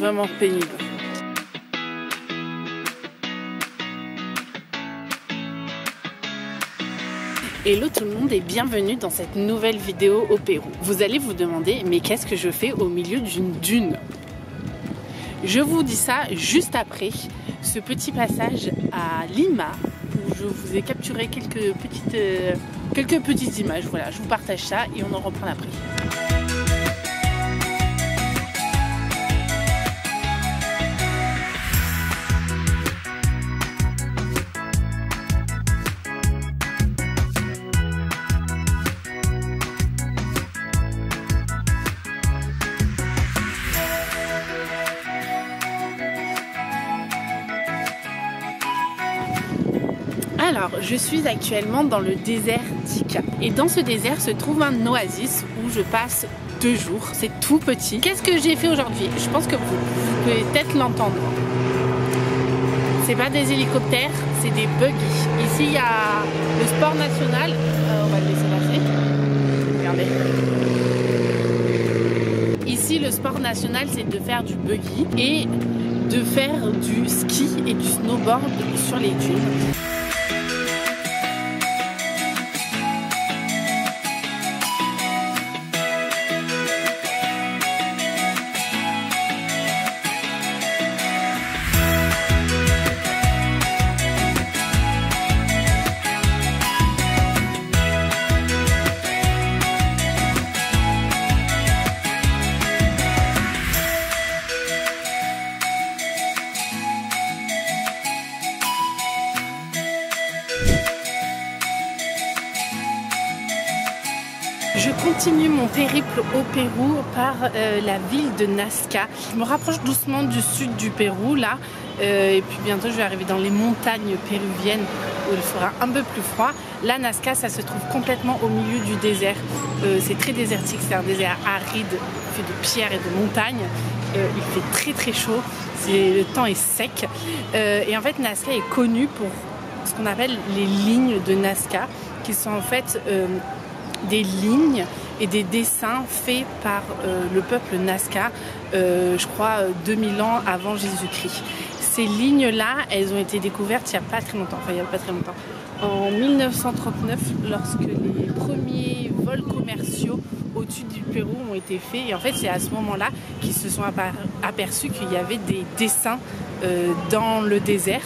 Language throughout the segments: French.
vraiment pénible. Hello tout le monde et bienvenue dans cette nouvelle vidéo au Pérou. Vous allez vous demander, mais qu'est-ce que je fais au milieu d'une dune? Je vous dis ça juste après ce petit passage à Lima où je vous ai capturé quelques petites images. Voilà, je vous partage ça et on en reprend après. Alors, je suis actuellement dans le désert d'Ica. Et dans ce désert se trouve un oasis où je passe 2 jours. C'est tout petit. Qu'est-ce que j'ai fait aujourd'hui? Je pense que vous pouvez peut-être l'entendre. C'est pas des hélicoptères, c'est des buggy. Ici, il y a le sport national. On va le laisser passer. Regardez. Ici, le sport national, c'est de faire du buggy et de faire du ski et du snowboard sur les dunes. Je continue mon périple au Pérou par la ville de Nazca. Je me rapproche doucement du sud du Pérou là et puis bientôt je vais arriver dans les montagnes péruviennes où il fera un peu plus froid. Là, Nazca, ça se trouve complètement au milieu du désert. C'est très désertique, c'est un désert aride, fait de pierres et de montagnes. Il fait très chaud, le temps est sec. Et en fait, Nazca est connu pour ce qu'on appelle les lignes de Nazca, qui sont en fait des lignes et des dessins faits par le peuple Nazca, je crois 2000 ans avant Jésus-Christ. Ces lignes-là, elles ont été découvertes il n'y a pas très longtemps, en 1939, lorsque les premiers vols commerciaux au-dessus du Pérou ont été faits. Et en fait, c'est à ce moment-là qu'ils se sont aperçus qu'il y avait des dessins dans le désert.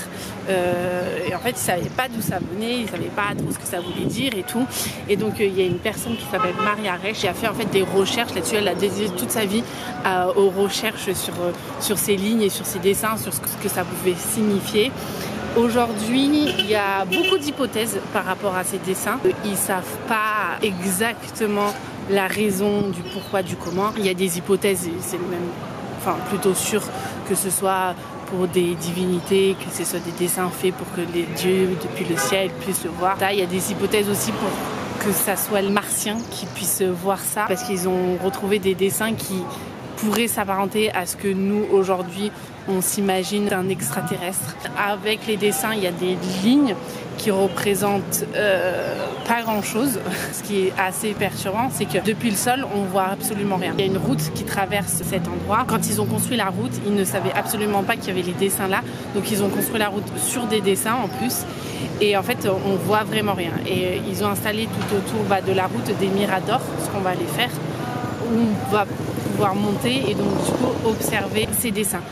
Et en fait, ils ne savaient pas d'où ça venait, ils ne savaient pas trop ce que ça voulait dire et tout. Et donc, il y a une personne qui s'appelle Maria Reich qui a fait en fait des recherches là-dessus. Elle a dédié toute sa vie aux recherches sur ces lignes et sur ces dessins, sur ce que ça pouvait signifier. Aujourd'hui, il y a beaucoup d'hypothèses par rapport à ces dessins. Ils ne savent pas exactement la raison du pourquoi, du comment. Il y a des hypothèses, c'est même, plutôt sûr que ce soit pour des divinités, que ce soit des dessins faits pour que les dieux depuis le ciel puissent le voir. Là, il y a des hypothèses aussi pour que ça soit le martien qui puisse voir ça, parce qu'ils ont retrouvé des dessins qui pourraient s'apparenter à ce que nous aujourd'hui on s'imagine d'un extraterrestre. Avec les dessins, il y a des lignes qui représentent pas grand chose. Ce qui est assez perturbant, c'est que depuis le sol, on voit absolument rien. Il y a une route qui traverse cet endroit. Quand ils ont construit la route, ils ne savaient absolument pas qu'il y avait les dessins là. Donc ils ont construit la route sur des dessins en plus. Et en fait, on voit vraiment rien. Et ils ont installé tout autour de la route des miradors, ce qu'on va aller faire, où on va pouvoir monter et donc du coup observer ces dessins.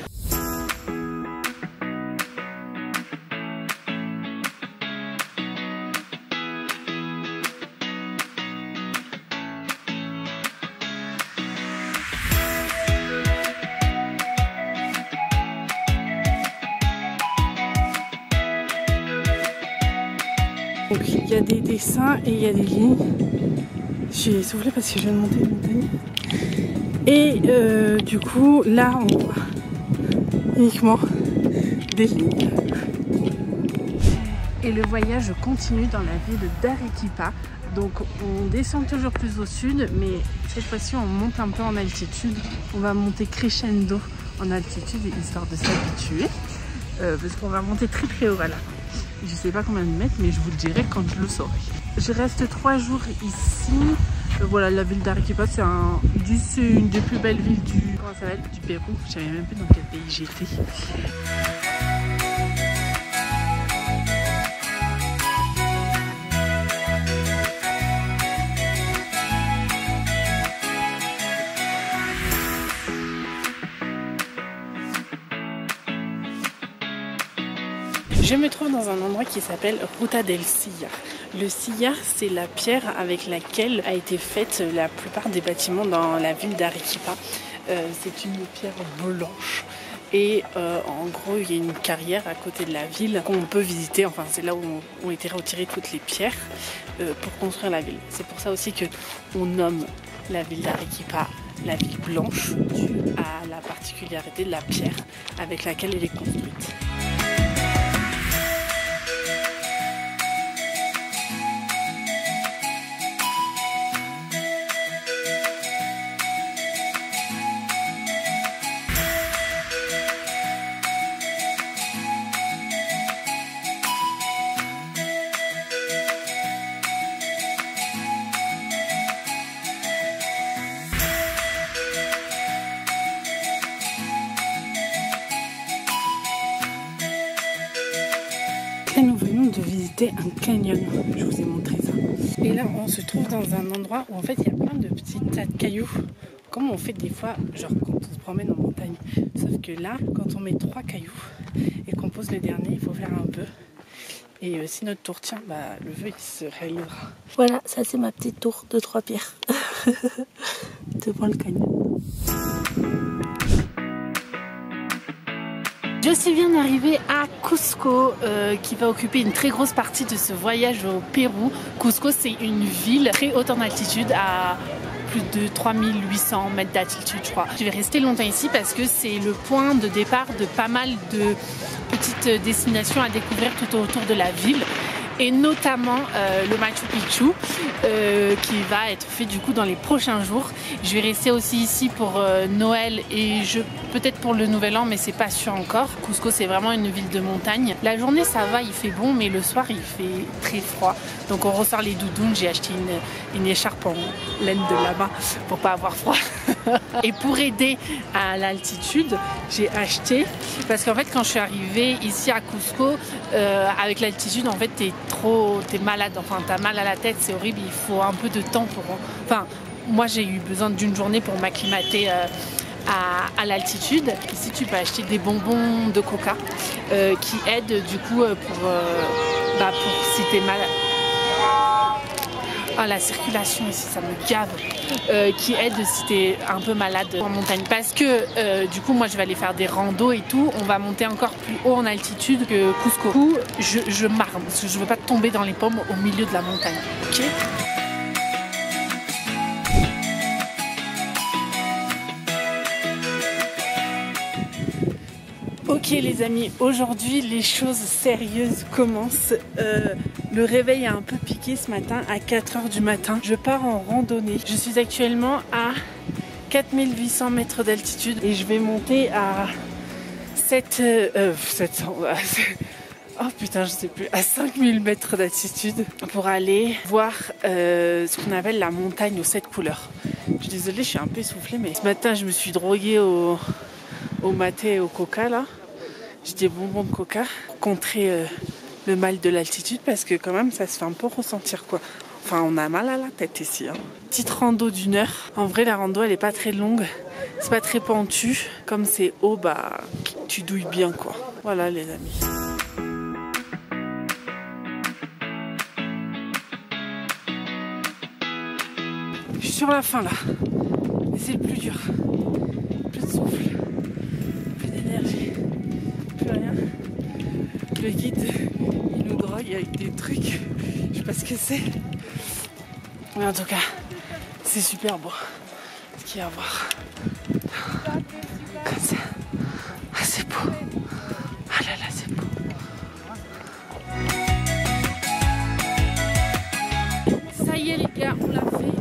Donc il y a des dessins et il y a des lignes. J'ai soufflé parce que je viens de monter une montagne. Et du coup là on voit uniquement des lignes. Et le voyage continue dans la ville d'Arequipa. Donc on descend toujours plus au sud, mais cette fois-ci on monte un peu en altitude. On va monter crescendo en altitude histoire de s'habituer. Parce qu'on va monter très haut, voilà. Je sais pas combien de mètres, mais je vous le dirai quand je le saurai. Je reste 3 jours ici. Voilà, la ville d'Arequipa, c'est une des plus belles villes du Pérou. Je savais même plus dans quel pays j'étais. Je me trouve dans un endroit qui s'appelle Ruta del Sillar. Le sillar, c'est la pierre avec laquelle a été faite la plupart des bâtiments dans la ville d'Arequipa. C'est une pierre blanche. Et en gros, il y a une carrière à côté de la ville qu'on peut visiter. Enfin, c'est là où ont été retirées toutes les pierres pour construire la ville. C'est pour ça aussi qu'on nomme la ville d'Arequipa la ville blanche, due à la particularité de la pierre avec laquelle elle est construite. Nous venons de visiter un canyon, je vous ai montré ça. Et là on se trouve dans un endroit où en fait il y a plein de petits tas de cailloux, comme on fait des fois, genre quand on se promène en montagne. Sauf que là, quand on met 3 cailloux et qu'on pose le dernier, il faut faire un vœu. Et si notre tour tient, bah, le vœu il se réalisera. Voilà, ça c'est ma petite tour de 3 pierres devant le canyon. Je suis bien arrivée à Cusco qui va occuper une très grosse partie de ce voyage au Pérou. Cusco, c'est une ville très haute en altitude à plus de 3800 mètres d'altitude, je crois. Je vais rester longtemps ici parce que c'est le point de départ de pas mal de petites destinations à découvrir tout autour de la ville. Et notamment le Machu Picchu qui va être fait du coup dans les prochains jours. Je vais rester aussi ici pour Noël et peut-être pour le Nouvel An, mais c'est pas sûr encore. Cusco, c'est vraiment une ville de montagne. La journée ça va, il fait bon, mais le soir il fait très froid. Donc on ressort les doudounes. J'ai acheté une écharpe en laine de lama pour pas avoir froid. Et pour aider à l'altitude, j'ai acheté, parce qu'en fait quand je suis arrivée ici à Cusco, avec l'altitude en fait t'es malade, enfin t'as mal à la tête, c'est horrible, il faut un peu de temps pour... Enfin, moi j'ai eu besoin d'une journée pour m'acclimater à l'altitude. Ici tu peux acheter des bonbons de coca qui aident du coup pour si t'es malade. Ah, la circulation ici ça me gave, qui aide si t'es un peu malade en montagne, parce que du coup moi je vais aller faire des randos et tout, on va monter encore plus haut en altitude que Cusco. Du coup je marne parce que je veux pas tomber dans les pommes au milieu de la montagne, ok? Ok les amis, aujourd'hui les choses sérieuses commencent. Le réveil a un peu piqué ce matin à 4 h du matin. Je pars en randonnée. Je suis actuellement à 4800 mètres d'altitude et je vais monter à 700... Oh putain, je sais plus, à 5000 mètres d'altitude pour aller voir ce qu'on appelle la montagne aux 7 couleurs. Je suis désolée, je suis un peu essoufflée, mais ce matin je me suis droguée au maté et au coca là. J'ai des bonbons de coca pour contrer le mal de l'altitude parce que quand même ça se fait un peu ressentir quoi. Enfin on a mal à la tête ici. Hein. Petite rando d'1 heure. En vrai la rando elle est pas très longue, c'est pas très pentu. Comme c'est haut, bah tu douilles bien quoi. Voilà les amis. Je suis sur la fin là. Mais c'est le plus dur. Plus de souffle, plus d'énergie. Rien. Le guide il nous drogue avec des trucs, je sais pas ce que c'est, mais en tout cas c'est super beau ce qu'il y a à voir comme ça. Ah c'est beau, ah là là c'est beau. Ça y est les gars, on l'a fait.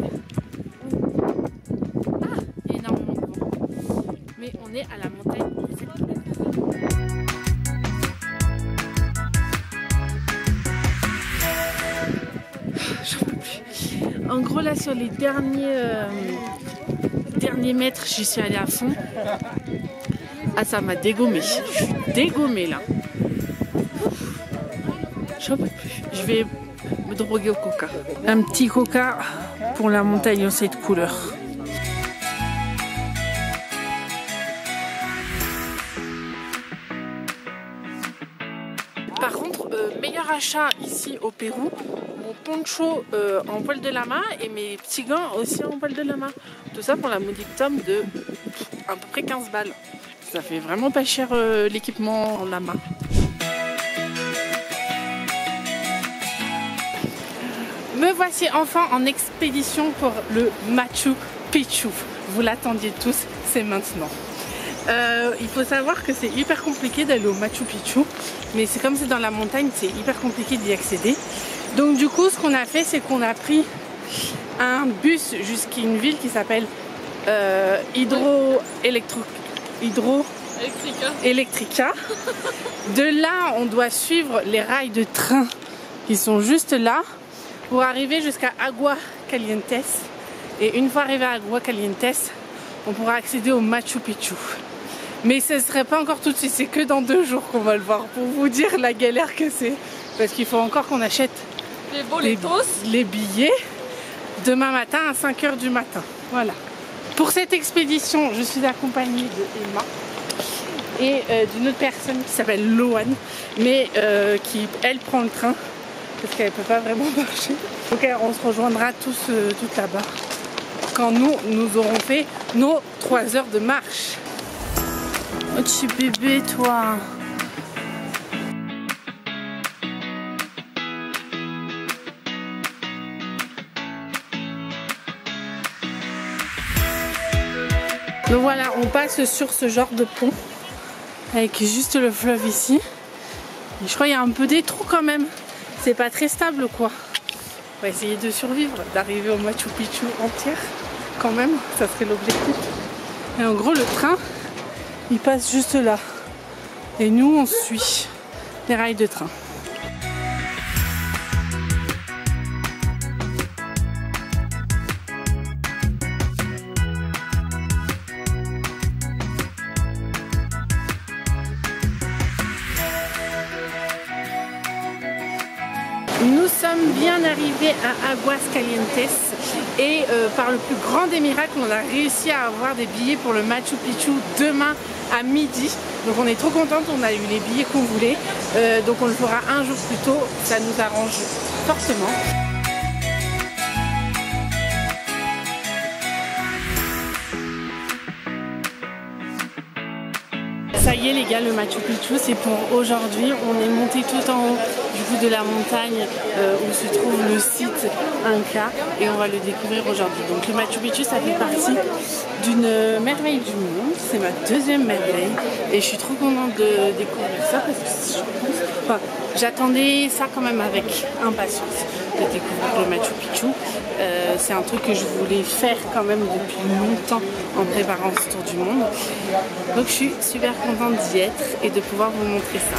Ah, il y a énormément de vent, mais on est à la montagne. En gros là sur les derniers mètres, j'y suis allée à fond. Ah ça m'a dégommé. Je suis dégommée là. Je peux plus. Je vais me droguer au coca. Un petit coca pour la montagne en cette couleur. Par contre, meilleur achat ici au Pérou, mon poncho en poil de lama et mes petits gants aussi en poil de lama. Tout ça pour la modique somme de à peu près 15 balles. Ça fait vraiment pas cher l'équipement en lama. Me voici enfin en expédition pour le Machu Picchu. Vous l'attendiez tous, c'est maintenant. Il faut savoir que c'est hyper compliqué d'aller au Machu Picchu, mais c'est comme c'est dans la montagne, c'est hyper compliqué d'y accéder. Donc du coup, ce qu'on a fait, c'est qu'on a pris un bus jusqu'à une ville qui s'appelle Hidroelectrica. De là, on doit suivre les rails de train qui sont juste là pour arriver jusqu'à Agua Calientes. Et une fois arrivé à Agua Calientes, on pourra accéder au Machu Picchu. Mais ce ne serait pas encore tout de suite, c'est que dans 2 jours qu'on va le voir, pour vous dire la galère que c'est. Parce qu'il faut encore qu'on achète les billets demain matin à 5 h du matin. Voilà. Pour cette expédition, je suis accompagnée de Emma et d'une autre personne qui s'appelle Loane, mais qui, elle, prend le train parce qu'elle ne peut pas vraiment marcher. Donc on se rejoindra tous toutes là-bas quand nous aurons fait nos 3 heures de marche. Oh, tu bébé, toi. Donc voilà, on passe sur ce genre de pont avec juste le fleuve ici. Et je crois qu'il y a un peu des trous quand même. C'est pas très stable quoi. On va essayer de survivre, d'arriver au Machu Picchu entière quand même, ça serait l'objectif. Et en gros le train, il passe juste là. Et nous on suit les rails de train. Nous sommes bien arrivés à Aguas Calientes et par le plus grand des miracles, on a réussi à avoir des billets pour le Machu Picchu demain à midi. Donc on est trop contente, on a eu les billets qu'on voulait. Donc on le fera un jour plus tôt, ça nous arrange fortement. Ça y est les gars, le Machu Picchu c'est pour aujourd'hui. On est monté tout en haut du coup de la montagne où se trouve le site Inca et on va le découvrir aujourd'hui. Donc le Machu Picchu ça fait partie d'une merveille du monde. C'est ma 2e merveille et je suis trop contente de découvrir ça parce que j'attendais ça quand même avec impatience de découvrir le Machu Picchu. C'est un truc que je voulais faire quand même depuis longtemps en préparant ce tour du monde. Donc je suis super contente d'y être et de pouvoir vous montrer ça.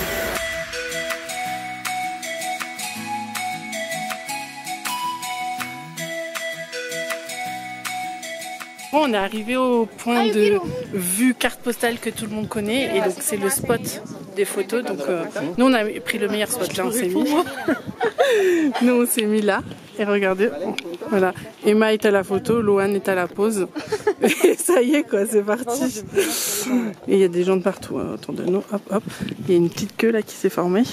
Bon, on est arrivé au point de vue carte postale que tout le monde connaît et donc c'est le spot des photos. Donc nous on a pris le meilleur spot, là on s'est mis. Nous on s'est mis là et regardez, voilà, Emma est à la photo, Loane est à la pose et ça y est quoi, c'est parti. Et il y a des gens de partout autour de nous, hop hop, il y a une petite queue là qui s'est formée.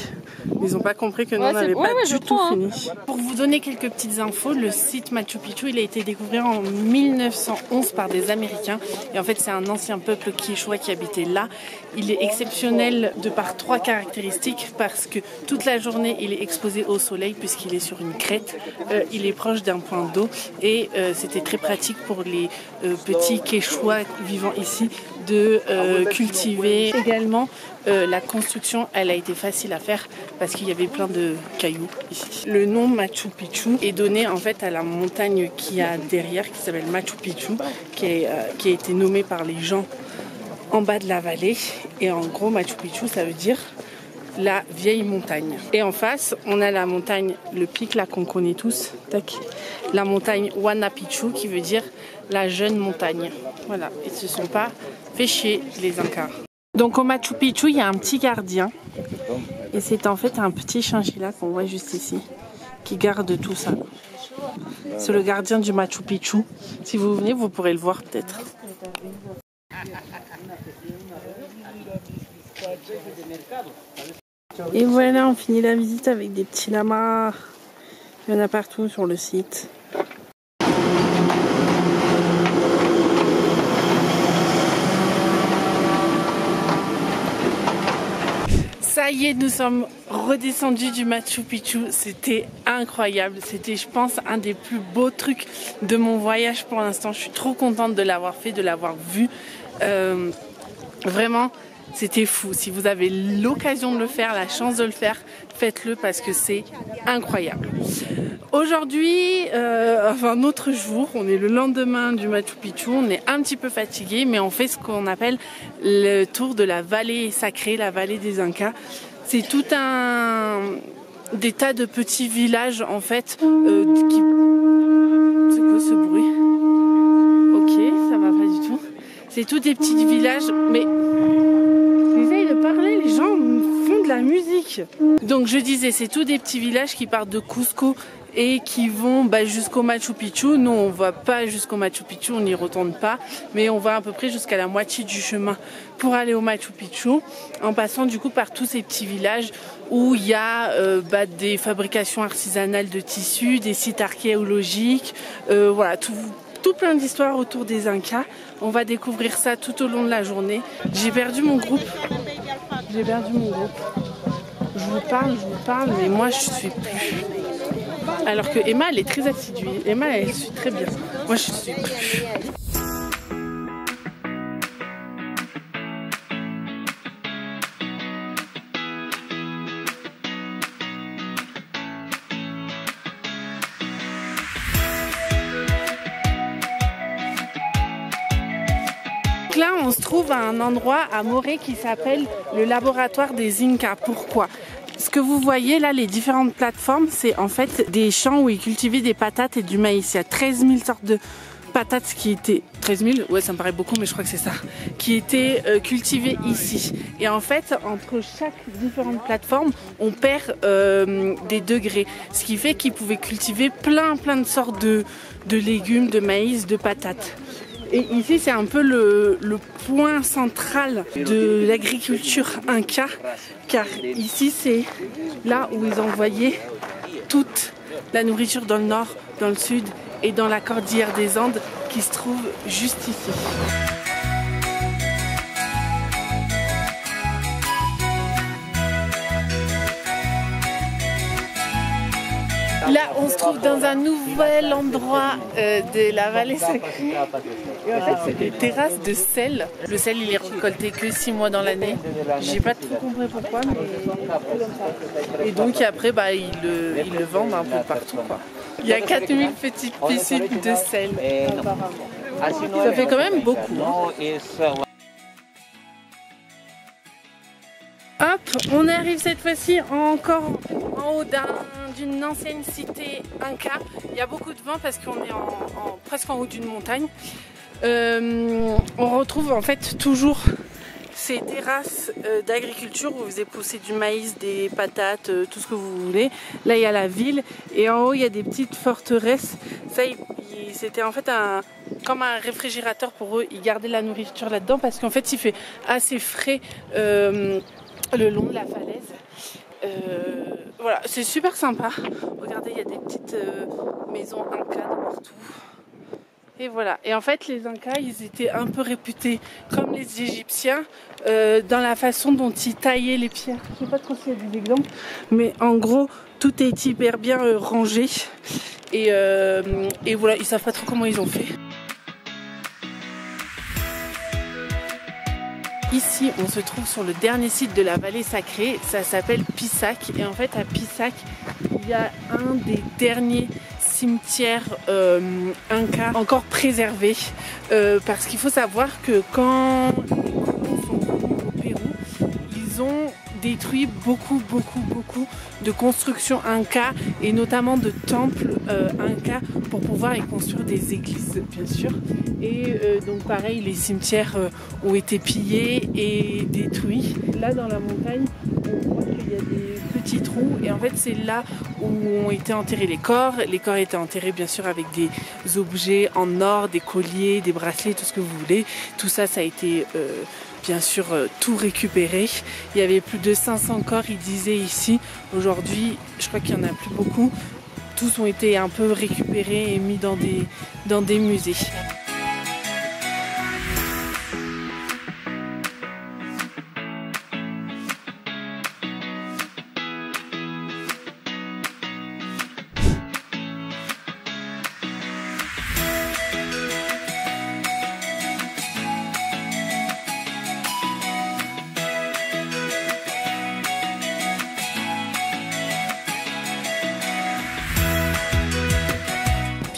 Ils n'ont pas compris que nous on n'avait pas du tout fini. Pour vous donner quelques petites infos, le site Machu Picchu il a été découvert en 1911 par des Américains et en fait c'est un ancien peuple quichua qui habitait là. Il est exceptionnel de par 3 caractéristiques, parce que toute la journée il est exposé au soleil puisqu'il est sur une crête, il est proche d'un point d'eau et c'était très pratique pour les petits quechua vivant ici de cultiver. Également la construction elle a été facile à faire parce qu'il y avait plein de cailloux ici. Le nom Machu Picchu est donné en fait à la montagne qu'il y a derrière qui s'appelle Machu Picchu, qui a été nommée par les gens en bas de la vallée. Et en gros Machu Picchu ça veut dire la vieille montagne. Et en face, on a la montagne, le pic là qu'on connaît tous, tac, la montagne Huayna Picchu qui veut dire la jeune montagne. Voilà, ils se sont pas fait chier les Incas. Donc au Machu Picchu, il y a un petit gardien et c'est en fait un petit chinchilla qu'on voit juste ici qui garde tout ça. C'est le gardien du Machu Picchu. Si vous venez, vous pourrez le voir peut-être. Et voilà, on finit la visite avec des petits lamas. Il y en a partout sur le site. Ça y est, nous sommes redescendus du Machu Picchu. C'était incroyable. C'était, je pense, un des plus beaux trucs de mon voyage pour l'instant. Je suis trop contente de l'avoir fait, de l'avoir vu. Vraiment, c'était fou. Si vous avez l'occasion de le faire, la chance de le faire, faites-le parce que c'est incroyable. Aujourd'hui, enfin un autre jour, on est le lendemain du Machu Picchu, on est un petit peu fatigué, mais on fait ce qu'on appelle le tour de la vallée sacrée, la vallée des Incas. C'est tout des tas de petits villages en fait. C'est quoi ce bruit? Ok, ça va pas du tout. C'est tout des petits villages, mais j'essaye de parler, les gens font de la musique. Donc je disais, c'est tout des petits villages qui partent de Cusco et qui vont jusqu'au Machu Picchu. Nous, on va pas jusqu'au Machu Picchu, on n'y retourne pas, mais on va à peu près jusqu'à la moitié du chemin pour aller au Machu Picchu, en passant du coup par tous ces petits villages où il y a des fabrications artisanales de tissus, des sites archéologiques, voilà, tout plein d'histoires autour des Incas. On va découvrir ça tout au long de la journée. J'ai perdu mon groupe. Je vous parle, mais moi je suis plus. Alors que Emma, elle est très assidue. Emma, elle suit très bien. Moi, je suis plus. Là, on se trouve à un endroit à Morée qui s'appelle le laboratoire des Incas. Pourquoi ? Ce que vous voyez là, les différentes plateformes, c'est en fait des champs où ils cultivaient des patates et du maïs. Il y a 13 000 sortes de patates qui étaient... 13 000 ? Ouais, ça me paraît beaucoup, mais je crois que c'est ça. Qui étaient cultivées ici. Et en fait, entre chaque différente plateforme, on perd des degrés. Ce qui fait qu'ils pouvaient cultiver plein de sortes de légumes, de maïs, de patates. Et ici, c'est un peu le point central de l'agriculture inca, car ici, c'est là où ils envoyaient toute la nourriture dans le nord, dans le sud et dans la cordillère des Andes qui se trouve juste ici. Là, on se trouve dans un nouvel endroit de la vallée sacrée. Et en fait, c'est des terrasses de sel. Le sel, il est récolté que 6 mois dans l'année. J'ai pas trop compris pourquoi, mais c'est comme ça. Et donc après, ils le vendent un peu partout, quoi. Il y a 4000 petites piscines de sel, apparemment. Ça fait quand même beaucoup. Hop, on arrive cette fois-ci encore en haut d'une ancienne cité Inca. Il y a beaucoup de vent parce qu'on est presque en haut d'une montagne. On retrouve en fait toujours ces terrasses d'agriculture où vous avez poussé du maïs, des patates, tout ce que vous voulez. Là, il y a la ville et en haut, il y a des petites forteresses. Ça, c'était en fait comme un réfrigérateur pour eux. Ils gardaient la nourriture là-dedans parce qu'en fait, il fait assez frais le long de la falaise. Voilà, c'est super sympa. Regardez, il y a des petites maisons Incas de partout. Et voilà. Et en fait, les Incas, ils étaient un peu réputés comme les Égyptiens dans la façon dont ils taillaient les pierres. Je sais pas trop s'il y a des exemples, mais en gros, tout est hyper bien rangé. Et voilà, ils savent pas trop comment ils ont fait. Ici, on se trouve sur le dernier site de la vallée sacrée, ça s'appelle Pisac. Et en fait, à Pisac, il y a un des derniers cimetières Incas encore préservés. Parce qu'il faut savoir que quand les colons sont venus au Pérou, ils ont détruit beaucoup de constructions inca et notamment de temples inca pour pouvoir y construire des églises, bien sûr. Et donc pareil, les cimetières ont été pillés et détruits. Là dans la montagne, on voit qu'il y a des petits trous et en fait c'est là où ont été enterrés les corps. Les corps étaient enterrés bien sûr avec des objets en or, des colliers, des bracelets, tout ce que vous voulez. Tout ça, ça a été bien sûr tout récupéré. Il y avait plus de 500 corps, il disait ici. Aujourd'hui, je crois qu'il n'y en a plus beaucoup. Tous ont été un peu récupérés et mis dans des musées.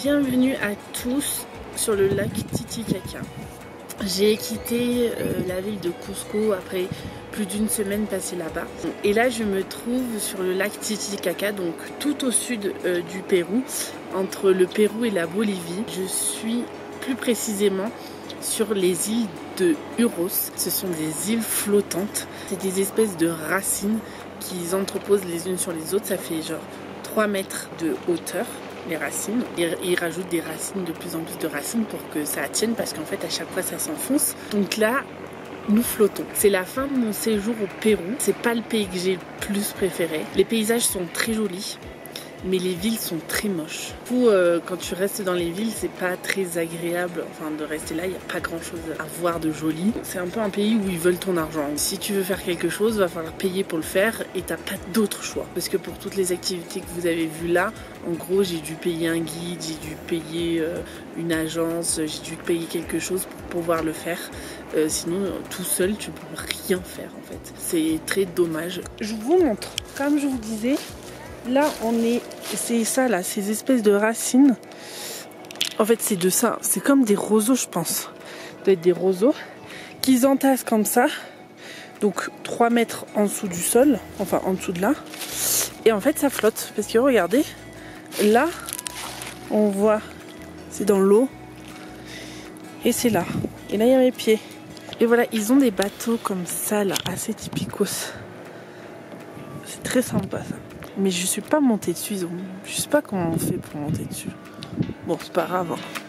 Bienvenue à tous sur le lac Titicaca. J'ai quitté la ville de Cusco après plus d'une semaine passée là-bas. Et là je me trouve sur le lac Titicaca, donc tout au sud du Pérou, entre le Pérou et la Bolivie. Je suis plus précisément sur les îles de Uros. Ce sont des îles flottantes. C'est des espèces de racines qui entreposent les unes sur les autres. Ça fait genre 3 mètres de hauteur. Les racines, ils rajoutent des racines, de plus en plus de racines pour que ça tienne parce qu'en fait à chaque fois ça s'enfonce. Donc là nous flottons. C'est la fin de mon séjour au Pérou. C'est pas le pays que j'ai le plus préféré. Les paysages sont très jolis, mais les villes sont très moches. Du coup, quand tu restes dans les villes, c'est pas très agréable de rester là. Il n'y a pas grand chose à voir de joli. C'est un peu un pays où ils veulent ton argent. Si tu veux faire quelque chose, il va falloir payer pour le faire et t'as pas d'autre choix. Parce que pour toutes les activités que vous avez vues là, en gros, j'ai dû payer un guide, j'ai dû payer une agence, j'ai dû payer quelque chose pour pouvoir le faire. Sinon, tout seul, tu peux rien faire en fait. C'est très dommage. Je vous montre. Comme je vous disais, là, c'est ça là, ces espèces de racines. En fait, c'est de ça. C'est comme des roseaux, je pense. Ça doit être des roseaux qu'ils entassent comme ça. Donc 3 mètres en dessous du sol, enfin en dessous de là. Et en fait, ça flotte. Parce que regardez, là, on voit, c'est dans l'eau. Et c'est là. Et là, il y a mes pieds. Et voilà, ils ont des bateaux comme ça là, assez typicos. C'est très sympa ça. Mais je suis pas montée dessus, je sais pas comment on fait pour monter dessus. Bon, c'est pas grave. Hein.